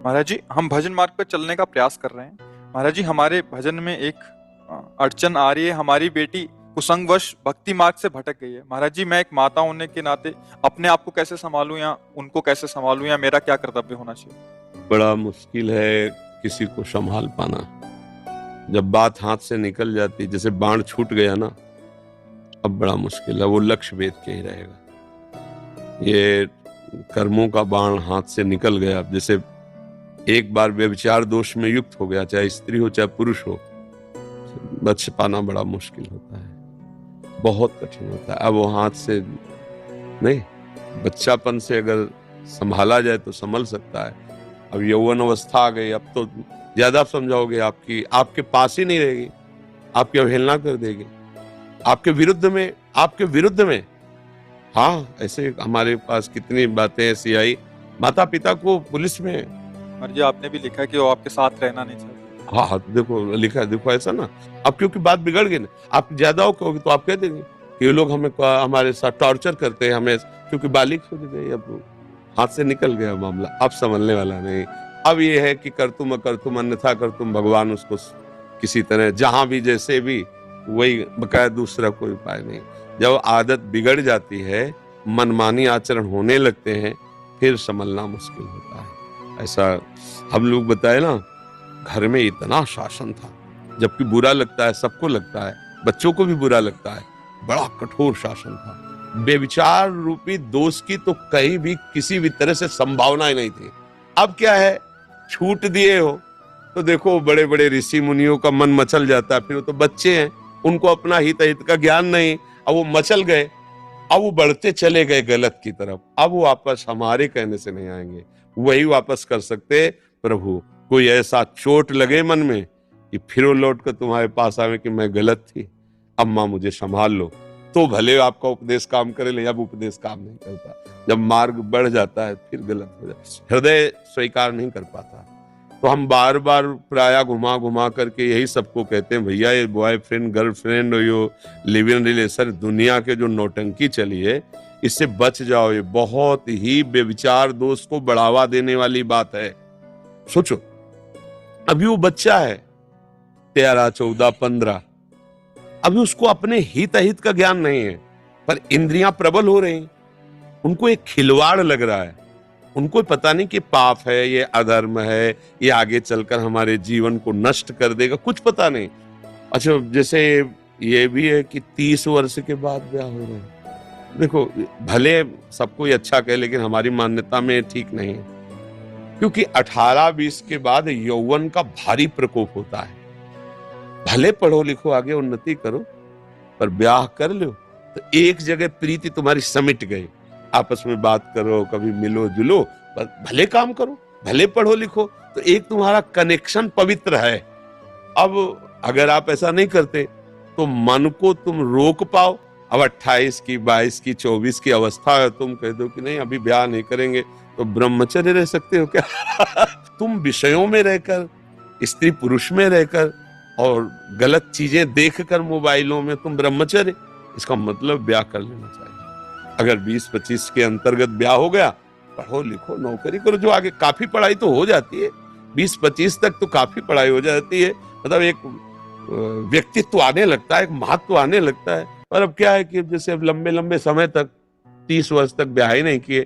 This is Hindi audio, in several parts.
महाराज जी, हम भजन मार्ग पर चलने का प्रयास कर रहे हैं। महाराज जी, हमारे भजन में एक अड़चन आ रही है। हमारी बेटी कुसंगवश भक्ति मार्ग से भटक गई है। महाराज जी, मैं एक माता होने के नाते अपने आप को कैसे संभालूं या उनको कैसे संभालूं, या मेरा क्या कर्तव्य होना चाहिए? बड़ा मुश्किल है किसी को संभाल पाना। जब बात हाथ से निकल जाती, जैसे बाण छूट गया ना, अब बड़ा मुश्किल है। वो लक्ष्य भेद के ही रहेगा। ये कर्मों का बाण हाथ से निकल गया, जैसे एक बार व्यभिचार दोष में युक्त हो गया, चाहे स्त्री हो चाहे पुरुष हो, बच पाना बड़ा मुश्किल होता है, बहुत कठिन होता है। अब वो हाथ से नहीं, बच्चापन से अगर संभाला जाए तो संभल सकता है। अब यौवन अवस्था आ गई, अब तो ज्यादा समझाओगे, आपके पास ही नहीं रहेगी, आपकी अवहेलना कर देगी, आपके विरुद्ध में। हाँ, ऐसे हमारे पास कितनी बातें ऐसी आई, माता पिता को पुलिस में। महाराज जी, आपने भी लिखा है कि वो आपके साथ रहना नहीं चाहते। हाँ हाँ, देखो लिखा है, देखो ऐसा ना। अब क्योंकि बात बिगड़ गई ना, आप ज्यादा हो कहोगे तो आप कह देंगे कि ये लोग हमारे साथ टॉर्चर करते हैं हमें, क्योंकि बालिग हो गई, अब हाथ से निकल गया मामला, अब संभलने वाला नहीं। अब ये है कि कर तुम अन्यथा कर तुम, भगवान उसको किसी तरह जहां भी जैसे भी, वही बकाया, दूसरा कोई उपाय नहीं। जब आदत बिगड़ जाती है, मनमानी आचरण होने लगते हैं, फिर संभलना मुश्किल होता है। ऐसा हम लोग बताए ना, घर में इतना शासन था, जबकि बुरा लगता है, सबको लगता है, बच्चों को भी बुरा लगता है, बड़ा कठोर शासन था। बेविचार रूपी दोष की तो कहीं भी किसी भी तरह से संभावना ही नहीं थी। अब क्या है, छूट दिए हो तो देखो बड़े बड़े ऋषि मुनियों का मन मचल जाता है, फिर वो तो बच्चे हैं, उनको अपना हित हित का ज्ञान नहीं, अब वो मचल गए, अब वो बढ़ते चले गए गलत की तरफ। अब वो वापस हमारे कहने से नहीं आएंगे, वही वापस कर सकते प्रभु। कोई ऐसा चोट लगे मन में कि फिर वो लौट कर तुम्हारे पास आवे कि मैं गलत थी, अम्मा मुझे संभाल लो, तो भले आपका उपदेश काम करे, ले, अब उपदेश काम नहीं करता। जब मार्ग बढ़ जाता है फिर गलत हो जाता है, हृदय स्वीकार नहीं कर पाता। तो हम बार बार प्राय घुमा घुमा करके यही सबको कहते हैं, भैया ये बॉयफ्रेंड गर्लफ्रेंड और यो लिव इन रिलेशन, दुनिया के जो नौटंकी चली है, इससे बच जाओ। ये बहुत ही बेविचार दोष को बढ़ावा देने वाली बात है। सोचो, अभी वो बच्चा है 13, 14, 15, अभी उसको अपने हित अहित का ज्ञान नहीं है, पर इंद्रियां प्रबल हो रही, उनको एक खिलवाड़ लग रहा है, उनको पता नहीं कि पाप है, ये अधर्म है, ये आगे चलकर हमारे जीवन को नष्ट कर देगा, कुछ पता नहीं। अच्छा, जैसे ये भी है कि 30 वर्ष के बाद ब्याह हो रहा है। देखो, भले सबको ये अच्छा कहे, लेकिन हमारी मान्यता में ठीक नहीं है, क्योंकि 18-20 के बाद यौवन का भारी प्रकोप होता है। भले पढ़ो लिखो, आगे उन्नति करो, पर ब्याह कर लो तो एक जगह प्रीति तुम्हारी समिट गई, आपस में बात करो, कभी मिलो जुलो, पर भले काम करो, भले पढ़ो लिखो, तो एक तुम्हारा कनेक्शन पवित्र है। अब अगर आप ऐसा नहीं करते तो मन को तुम रोक पाओ। अब 28 की, 22 की, 24 की अवस्था है, तुम कह दो कि नहीं अभी ब्याह नहीं करेंगे, तो ब्रह्मचर्य रह सकते हो क्या? तुम विषयों में रहकर, स्त्री पुरुष में रहकर और गलत चीजें देखकर मोबाइलों में तुम ब्रह्मचर्य, इसका मतलब ब्याह कर लेना चाहिए। अगर 20-25 के अंतर्गत ब्याह हो गया, पढ़ो लिखो, नौकरी करो, जो आगे काफी पढ़ाई तो हो जाती है, 20-25 तक तो काफी पढ़ाई हो जाती है, मतलब एक व्यक्तित्व आने लगता है, एक महत्व आने लगता है। और अब क्या है कि जैसे अब लंबे लंबे समय तक, 30 वर्ष तक ब्याह ही नहीं किए,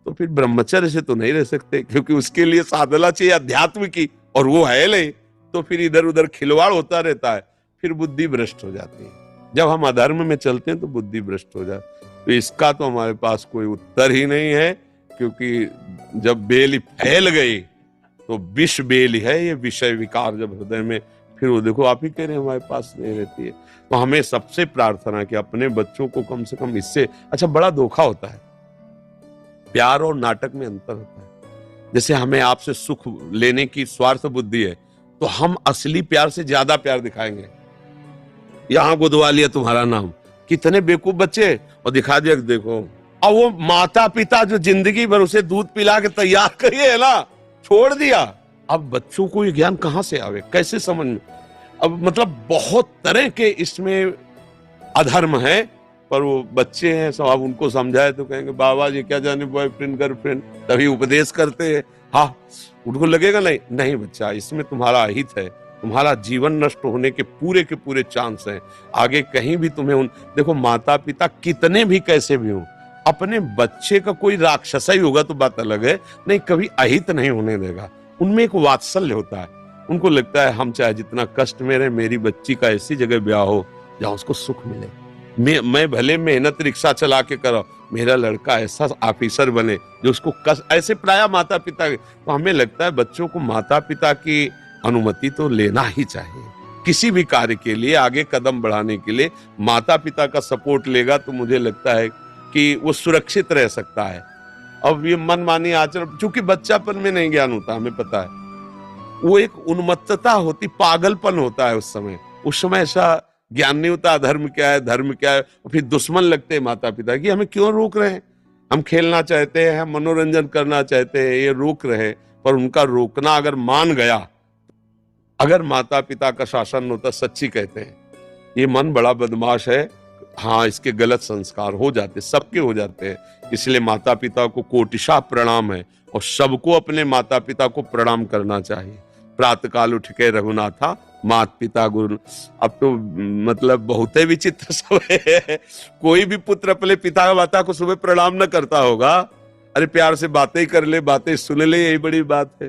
तो फिर ब्रह्मचर्य से तो नहीं रह सकते, क्योंकि उसके लिए साधना चाहिए अध्यात्म की, और वो है नहीं, तो फिर इधर उधर खिलवाड़ होता रहता है, फिर बुद्धि भ्रष्ट हो जाती है। जब हम अधर्म में चलते हैं तो बुद्धि भ्रष्ट हो जाती है। तो इसका तो हमारे पास कोई उत्तर ही नहीं है, क्योंकि जब बेल फैल गई तो विष बेल है, ये विषय विकार जब हृदय में, फिर वो देखो आप ही कह रहे हैं हमारे पास नहीं रहती है। तो हमें सबसे प्रार्थना कि अपने बच्चों को कम से कम इससे, अच्छा बड़ा धोखा होता है, प्यार और नाटक में अंतर होता है। जैसे हमें आपसे सुख लेने की स्वार्थ बुद्धि है, तो हम असली प्यार से ज्यादा प्यार दिखाएंगे। यहां गुदवा लिया तुम्हारा नाम, कितने बेवकूफ बच्चे, और दिखा दिया देखो। अब वो माता पिता जो जिंदगी भर उसे दूध पिला के तैयार करिए है ना, छोड़ दिया, अब बच्चों को ये ज्ञान कहां से आवे, कैसे समझ में? अब मतलब बहुत तरह के इसमें अधर्म है, पर वो बच्चे हैं, सब आप उनको समझाए तो कहेंगे बाबा जी क्या जाने बॉयफ्रेंड गर्लफ्रेंड, तभी उपदेश करते हैं। हाँ, उनको लगेगा नहीं नहीं बच्चा, इसमें तुम्हारा अहित है, तुम्हारा जीवन नष्ट होने के पूरे चांस हैं। आगे कहीं भी तुम्हें देखो, माता पिता कितने भी कैसे भी हों, अपने बच्चे का कोई राक्षस ही होगा तो बात अलग है, नहीं कभी अहित नहीं होने देगा। उनमें एक वात्सल्य होता है, उनको लगता है हम चाहे जितना कष्ट में रहे, मेरी बच्ची का ऐसी जगह ब्याह हो जहां उसको सुख मिले। मैं भले मेहनत रिक्शा चला के करो, मेरा लड़का ऐसा ऑफिसर बने जो उसको कष्ट, ऐसे प्राय माता पिता। तो हमें लगता है बच्चों को माता पिता की अनुमति तो लेना ही चाहिए किसी भी कार्य के लिए, आगे कदम बढ़ाने के लिए। माता पिता का सपोर्ट लेगा तो मुझे लगता है कि वो सुरक्षित रह सकता है। अब ये मनमानी आचरण, चूंकि बच्चापन में नहीं ज्ञान होता, हमें पता है, वो एक उन्मत्तता होती, पागलपन होता है उस समय ऐसा ज्ञान नहीं होता धर्म क्या है, धर्म क्या है। फिर दुश्मन लगते हैं माता पिता कि हमें क्यों रोक रहे हैं, हम खेलना चाहते हैं, हम मनोरंजन करना चाहते हैं, ये रोक रहे। पर उनका रोकना अगर मान गया, अगर माता पिता का शासन होता, सच्ची कहते हैं ये मन बड़ा बदमाश है, हाँ इसके गलत संस्कार हो जाते, सबके हो जाते हैं। इसलिए माता पिता को कोटिशा प्रणाम है, और सबको अपने माता पिता को प्रणाम करना चाहिए। प्रातःकाल उठ के रघुनाथा मात पिता गुरु। अब तो मतलब बहुत ही विचित्र सब है, कोई भी पुत्र अपने पिता माता को सुबह प्रणाम न करता होगा। अरे प्यार से बातें कर ले, बातें सुन ले, यही बड़ी बात है।